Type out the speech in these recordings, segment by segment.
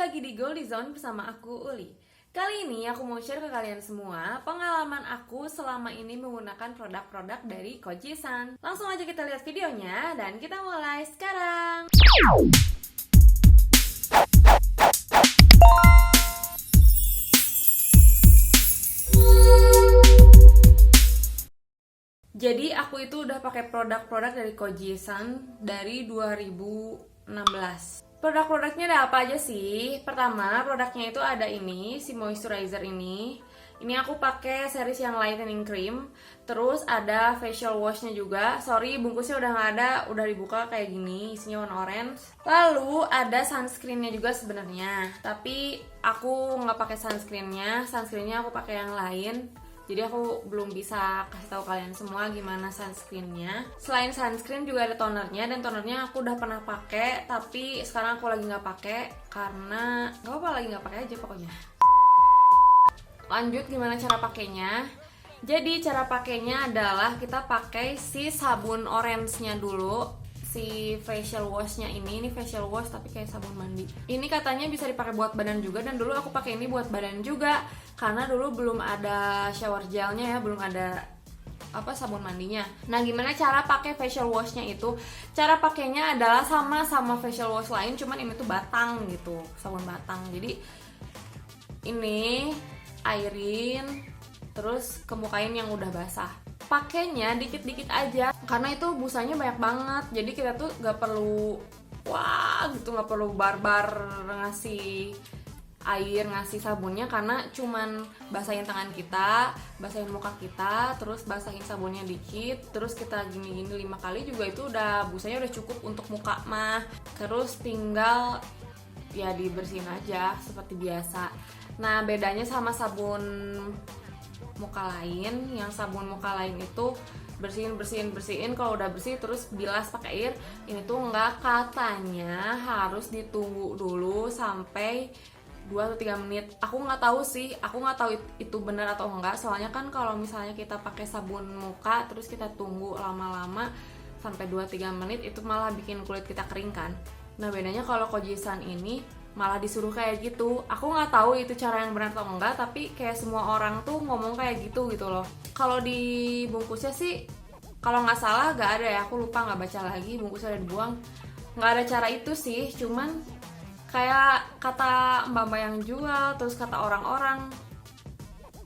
lagi di Goldie Zone bersama aku, Uli. Kali ini aku mau share ke kalian semua pengalaman aku selama ini menggunakan produk-produk dari Koji-san. Langsung aja kita lihat videonya dan kita mulai sekarang. Jadi aku itu udah pakai produk-produk dari Koji-san dari 2016. Produk-produknya ada apa aja sih? Pertama, produknya itu ada ini, si moisturizer ini. Ini aku pakai series yang lightening cream. Terus ada facial washnya juga. Sorry, bungkusnya udah nggak ada, udah dibuka kayak gini, isinya warna orange. Lalu ada sunscreennya juga sebenarnya. Tapi aku nggak pakai sunscreennya. Sunscreennya aku pakai yang lain. Jadi aku belum bisa kasih tahu kalian semua gimana sunscreennya. Selain sunscreen juga ada tonernya, dan tonernya aku udah pernah pakai, tapi sekarang aku lagi nggak pakai karena nggak apa-apa, lagi nggak pakai aja pokoknya. Lanjut gimana cara pakainya. Jadi cara pakainya adalah kita pakai si sabun orange-nya dulu. Si facial washnya ini facial wash tapi kayak sabun mandi. Ini katanya bisa dipakai buat badan juga, dan dulu aku pakai ini buat badan juga karena dulu belum ada shower gelnya ya, belum ada sabun mandinya. Nah, gimana cara pakai facial washnya itu? Cara pakainya adalah sama facial wash lain, cuman ini tuh batang gitu, sabun batang. Jadi ini airin, terus kemukain yang udah basah. Pakainya dikit-dikit aja karena itu busanya banyak banget, jadi kita tuh gak perlu gak perlu barbar ngasih air, ngasih sabunnya, karena cuman basahin tangan kita, basahin muka kita, terus basahin sabunnya dikit, terus kita gini-gini 5 kali juga itu udah, busanya udah cukup untuk muka mah. Terus tinggal ya dibersihin aja seperti biasa. Nah, bedanya sama sabun muka lain, yang sabun muka lain itu bersihin kalau udah bersih terus bilas pakai air. Ini tuh enggak, katanya harus ditunggu dulu sampai 2 atau 3 menit. Aku nggak tahu sih, aku nggak tahu itu benar atau enggak, soalnya kan kalau misalnya kita pakai sabun muka terus kita tunggu lama-lama sampai 2-3 menit itu malah bikin kulit kita kering kan. Nah, bedanya kalau Koji-san ini malah disuruh kayak gitu. Aku nggak tahu itu cara yang benar atau enggak, tapi kayak semua orang tuh ngomong kayak gitu loh. Kalau di bungkusnya sih, kalau nggak salah nggak ada ya, aku lupa, nggak baca lagi, bungkusnya udah dibuang. Nggak ada cara itu sih, cuman kayak kata mbak-mbak yang jual, terus kata orang-orang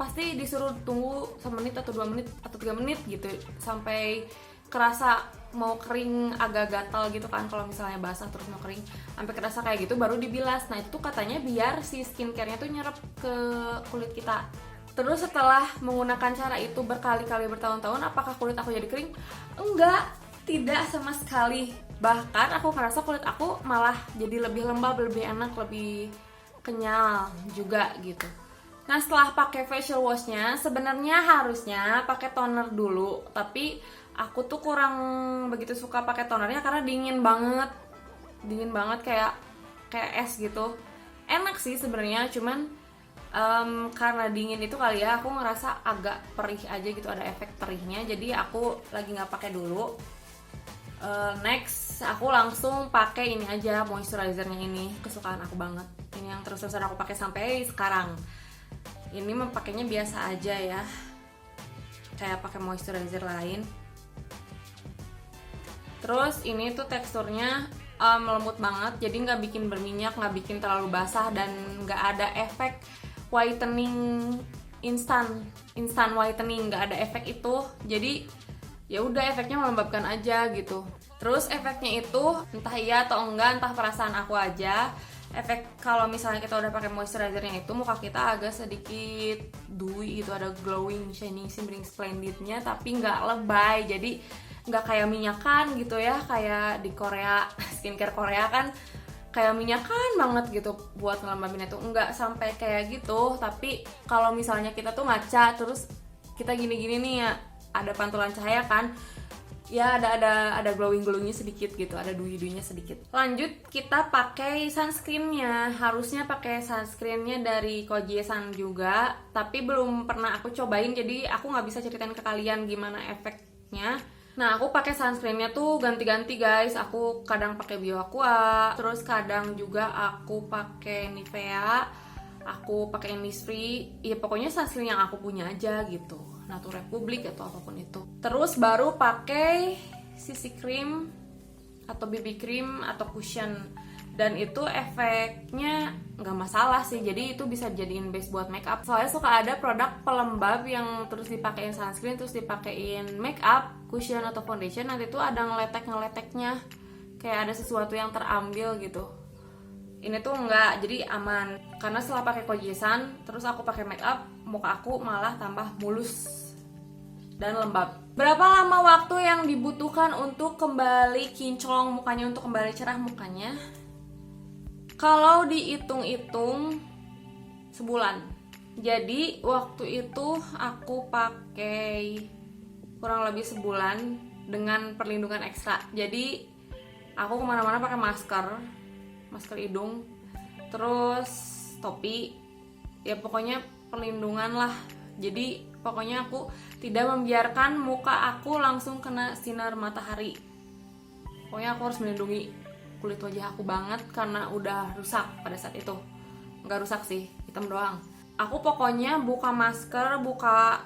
pasti disuruh tunggu 1 menit atau 2 menit atau 3 menit gitu, sampai kerasa mau kering, agak gatal gitu kan kalau misalnya basah terus mau kering, sampai kerasa kayak gitu baru dibilas. Nah, itu katanya biar si skincare-nya tuh nyerap ke kulit kita. Terus setelah menggunakan cara itu berkali-kali, bertahun-tahun, apakah kulit aku jadi kering? Enggak, tidak sama sekali. Bahkan aku ngerasa kulit aku malah jadi lebih lembab, lebih enak, lebih kenyal juga gitu. Nah, setelah pakai facial washnya, sebenarnya harusnya pakai toner dulu, tapi aku tuh kurang begitu suka pakai tonernya karena dingin banget kayak es gitu. Enak sih sebenarnya, cuman karena dingin itu kali ya, aku ngerasa agak perih aja gitu, ada efek perihnya, jadi aku lagi nggak pakai dulu. Next, aku langsung pakai ini aja, moisturizernya ini, kesukaan aku banget. Ini yang terus-terusan aku pakai sampai sekarang. Ini mempakainya biasa aja ya, kayak pakai moisturizer lain. Terus ini tuh teksturnya lembut banget, jadi nggak bikin berminyak, nggak bikin terlalu basah, dan nggak ada efek whitening instan whitening, nggak ada efek itu. Jadi ya udah, efeknya melembabkan aja gitu. Terus efeknya itu entah iya atau enggak, entah perasaan aku aja, efek kalau misalnya kita udah pakai moisturizernya itu muka kita agak sedikit dewy gitu, ada glowing, shining, shimmering, splendidnya, tapi nggak lebay, jadi nggak kayak minyakan gitu ya, kayak di Korea, skincare Korea kan kayak minyakan banget gitu buat ngelembabin itu. Nggak sampai kayak gitu, tapi kalau misalnya kita tuh ngaca terus kita gini-gini nih ya, ada pantulan cahaya kan ya, ada glowingnya sedikit gitu, ada dewy-dewynya sedikit. Lanjut, kita pakai sunscreennya. Harusnya pakai sunscreennya dari Koji-san juga, tapi belum pernah aku cobain, jadi aku nggak bisa ceritain ke kalian gimana efeknya. Nah, aku pakai sunscreennya tuh ganti-ganti guys. Aku kadang pakai BioAqua, terus kadang juga aku pakai Nivea, aku pakai Innisfree. Ya pokoknya sunscreen yang aku punya aja gitu. Nature Republic atau apapun itu. Terus baru pakai CC cream atau BB cream atau cushion. Dan itu efeknya nggak masalah sih, jadi itu bisa jadiin base buat make up. Soalnya suka ada produk pelembab yang terus dipakein sunscreen, terus dipakein make up, cushion atau foundation, nanti tuh ada ngeletek-ngeleteknya, kayak ada sesuatu yang terambil gitu. Ini tuh enggak, jadi aman. Karena setelah pakai Kojie-san, terus aku pakai make up, muka aku malah tambah mulus dan lembab. Berapa lama waktu yang dibutuhkan untuk kembali kinclong mukanya, untuk kembali cerah mukanya? Kalau dihitung-hitung sebulan. Jadi waktu itu aku pakai kurang lebih sebulan dengan perlindungan ekstra. Jadi aku kemana-mana pakai masker hidung, terus topi, ya pokoknya perlindungan lah. Jadi pokoknya aku tidak membiarkan muka aku langsung kena sinar matahari. Pokoknya aku harus melindungi kulit wajah aku banget karena udah rusak pada saat itu. Nggak rusak sih, hitam doang. Aku pokoknya buka masker, buka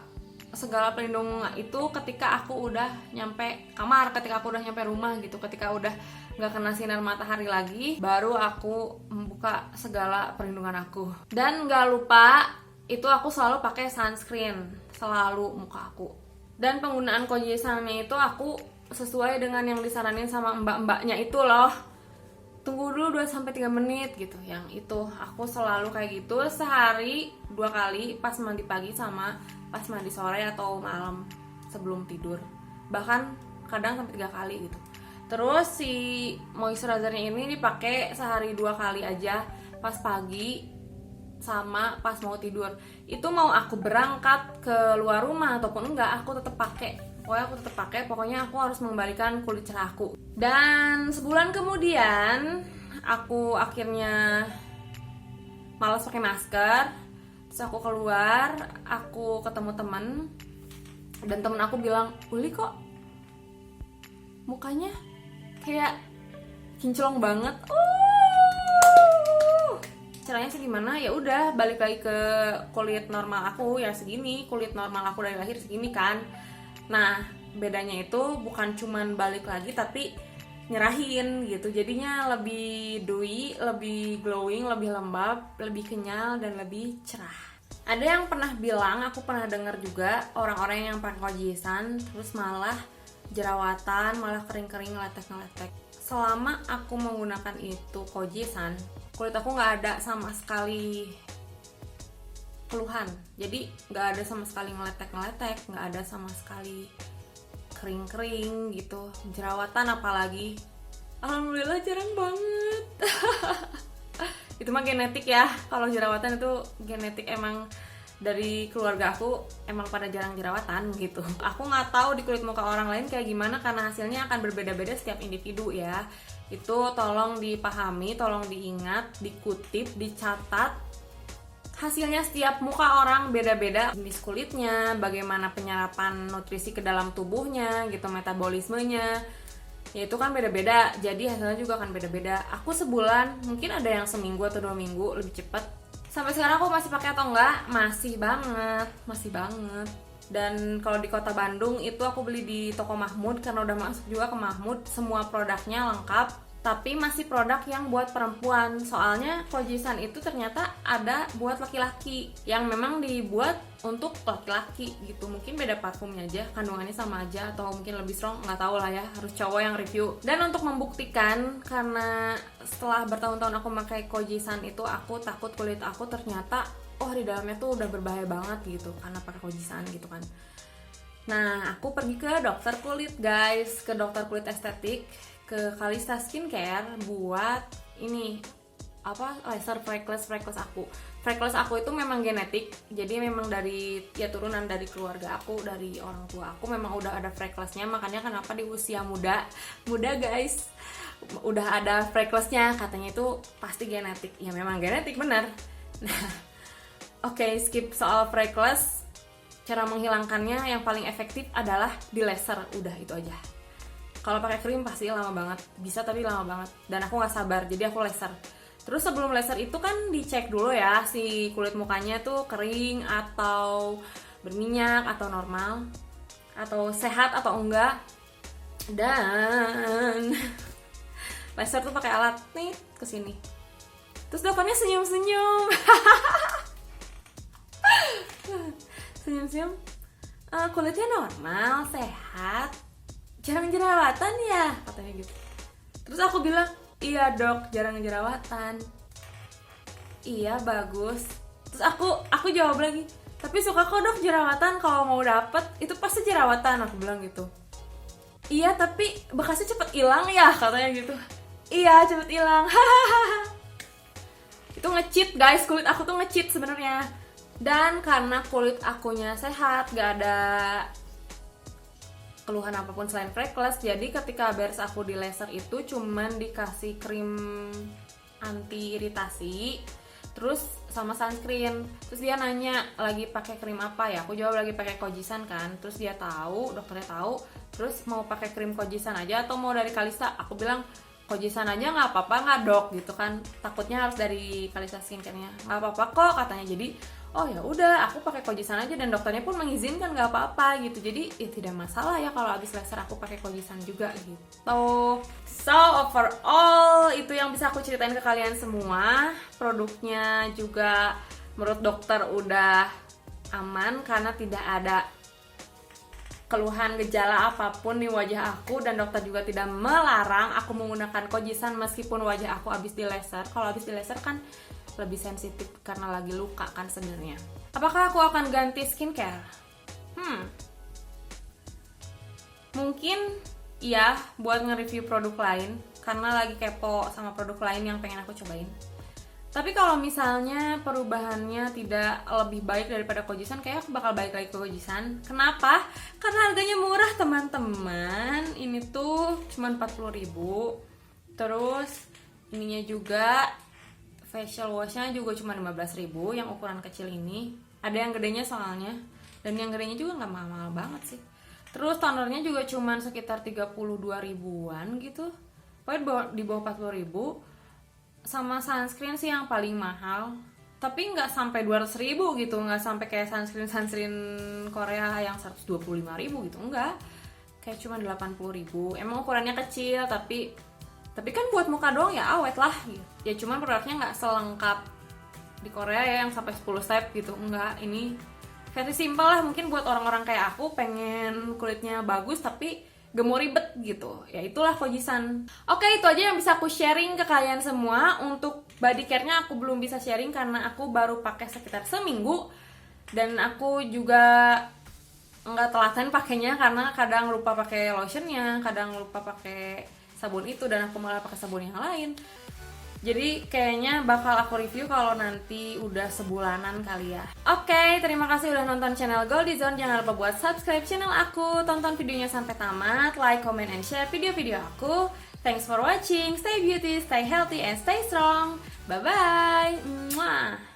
segala pelindung itu ketika aku udah nyampe kamar, ketika aku udah nyampe rumah gitu, ketika udah nggak kena sinar matahari lagi, baru aku membuka segala perlindungan aku. Dan nggak lupa, itu aku selalu pakai sunscreen, selalu muka aku. Dan penggunaan Kojie-sannya itu aku sesuai dengan yang disaranin sama mbak-mbaknya itu loh. Tunggu dulu 2-3 menit gitu. Yang itu aku selalu kayak gitu, sehari 2 kali, pas mandi pagi sama pas mandi sore atau malam sebelum tidur. Bahkan kadang sampai 3 kali gitu. Terus si moisturizernya ini dipakai sehari 2 kali aja, pas pagi sama pas mau tidur. Itu mau aku berangkat ke luar rumah ataupun enggak, aku tetap pakai. Pokoknya aku harus mengembalikan kulit cerah aku. Dan sebulan kemudian aku akhirnya malas pakai masker. Terus aku keluar, aku ketemu temen, dan temen aku bilang, "Uli kok mukanya kayak kinclong banget." Caranya sih gimana? Ya udah, balik lagi ke kulit normal aku ya segini. Kulit normal aku dari lahir segini kan. Nah, bedanya itu bukan cuman balik lagi tapi nyerahin gitu. Jadinya lebih dewy, lebih glowing, lebih lembab, lebih kenyal dan lebih cerah. Ada yang pernah bilang, aku pernah dengar juga orang-orang yang pakai Kojie-san terus malah jerawatan, malah kering-kering, ngeletek-ngeletek. Selama aku menggunakan itu Kojie-san, kulit aku nggak ada sama sekali keluhan. Jadi nggak ada sama sekali ngeletek-ngeletek, nggak ada sama sekali kering-kering gitu, jerawatan apalagi. Alhamdulillah jarang banget. Itu mah genetik ya. Kalau jerawatan itu genetik, emang dari keluarga aku emang pada jarang jerawatan gitu. Aku nggak tahu di kulit muka orang lain kayak gimana karena hasilnya akan berbeda-beda setiap individu ya. Itu tolong dipahami, tolong diingat, dikutip, dicatat. Hasilnya setiap muka orang beda-beda, jenis kulitnya, bagaimana penyerapan nutrisi ke dalam tubuhnya gitu, metabolismenya, ya itu kan beda-beda, jadi hasilnya juga akan beda-beda. Aku sebulan, mungkin ada yang seminggu atau 2 minggu lebih cepet. Sampai sekarang aku masih pakai atau enggak? Masih banget. Dan kalau di kota Bandung itu aku beli di toko Mahmud karena udah masuk juga ke Mahmud, semua produknya lengkap. Tapi masih produk yang buat perempuan. Soalnya Kojie-san itu ternyata ada buat laki-laki, yang memang dibuat untuk laki-laki gitu. Mungkin beda parfumnya aja, kandungannya sama aja, atau mungkin lebih strong, nggak tahu lah ya, harus cowok yang review. Dan untuk membuktikan, karena setelah bertahun-tahun aku pakai Kojie-san itu, aku takut kulit aku ternyata di dalamnya tuh udah berbahaya banget gitu karena pakai Kojie-san gitu kan. Nah, aku pergi ke dokter kulit guys, ke dokter kulit estetik, ke Kalista Skincare buat ini laser freckles aku. Freckles aku itu memang genetik, jadi memang dari turunan dari keluarga aku, dari orang tua aku memang udah ada frecklesnya. Makanya kenapa di usia muda guys udah ada frecklesnya, katanya itu pasti genetik. Ya memang genetik benar. Nah, oke, skip soal freckles. cara menghilangkannya yang paling efektif adalah di laser, udah itu aja. Kalau pakai krim pasti lama banget, bisa tapi lama banget, dan aku nggak sabar, jadi aku laser. Terus sebelum laser itu kan dicek dulu ya si kulit mukanya tuh kering atau berminyak atau normal atau sehat atau enggak. Dan laser tuh pakai alat nih kesini. Terus dokternya senyum-senyum. Senyum-senyum. Kulitnya normal, sehat, jarang jerawatan ya, katanya gitu. Terus aku bilang, iya dok, jarang jerawatan. Iya bagus. Terus aku jawab lagi, tapi suka kok dok jerawatan, kalau mau dapet itu pasti jerawatan, aku bilang gitu. Iya tapi bekasnya cepet hilang ya, katanya gitu. Iya cepet hilang. Itu nge-cheat guys, kulit aku tuh nge-cheat sebenarnya. Dan karena kulit akunya sehat, gak ada keluhan apapun selain freckles, jadi ketika beres aku di laser itu cuman dikasih krim anti iritasi, terus sama sunscreen. Terus dia nanya lagi pakai krim apa ya, aku jawab lagi pakai Kojisen kan. Terus dia tahu, dokternya tahu, terus mau pakai krim Kojisen aja atau mau dari Kalista. Aku bilang Kojisen aja nggak apa-apa nggak dok, gitu kan, takutnya harus dari Kalista skincare-nya. Nggak apa-apa kok katanya. Jadi oh ya udah aku pakai Kojisen aja, dan dokternya pun mengizinkan nggak apa-apa gitu. Jadi ya tidak masalah ya kalau abis laser aku pakai Kojisen juga gitu. So overall itu yang bisa aku ceritain ke kalian semua. Produknya juga menurut dokter udah aman karena tidak ada keluhan gejala apapun di wajah aku, dan dokter juga tidak melarang aku menggunakan Kojisen meskipun wajah aku abis di laser. Kalau abis di laser kan lebih sensitif karena lagi luka kan sebenarnya. Apakah aku akan ganti skincare? Mungkin iya, buat nge-review produk lain karena lagi kepo sama produk lain yang pengen aku cobain. Tapi kalau misalnya perubahannya tidak lebih baik daripada Kojisen, kayak aku bakal balik lagi ke Kojisen. Kenapa? Karena harganya murah teman-teman. Ini tuh cuma 40.000. Terus ininya juga, facial washnya juga cuma 15.000 yang ukuran kecil ini. Ada yang gedenya soalnya, dan yang gedenya juga nggak mahal-mahal banget sih. Terus tonernya juga cuma sekitar 32 ribuan gitu, pokoknya di bawah 40.000. Sama sunscreen sih yang paling mahal, tapi nggak sampai 200.000 gitu, nggak sampai kayak sunscreen Korea yang 125.000 gitu, enggak, kayak cuma 80.000. Emang ukurannya kecil, tapi kan buat muka doang ya awet lah gitu. Ya cuman produknya nggak selengkap di Korea ya yang sampai 10 step gitu, enggak. Ini versi simple lah, mungkin buat orang-orang kayak aku pengen kulitnya bagus tapi gak mau ribet gitu. Ya itulah Kojisen. Oke, itu aja yang bisa aku sharing ke kalian semua. Untuk body care-nya aku belum bisa sharing karena aku baru pakai sekitar seminggu, dan aku juga nggak telaten pakainya karena kadang lupa pakai lotionnya, kadang lupa pakai sabun itu, dan aku malah pakai sabun yang lain. Jadi kayaknya bakal aku review kalau nanti udah sebulanan kali ya. Oke, terima kasih udah nonton channel Goldie Zone. Jangan lupa buat subscribe channel aku, tonton videonya sampai tamat, like, comment, and share video-video aku. Thanks for watching, stay beauty, stay healthy, and stay strong. Bye-bye. Mwah.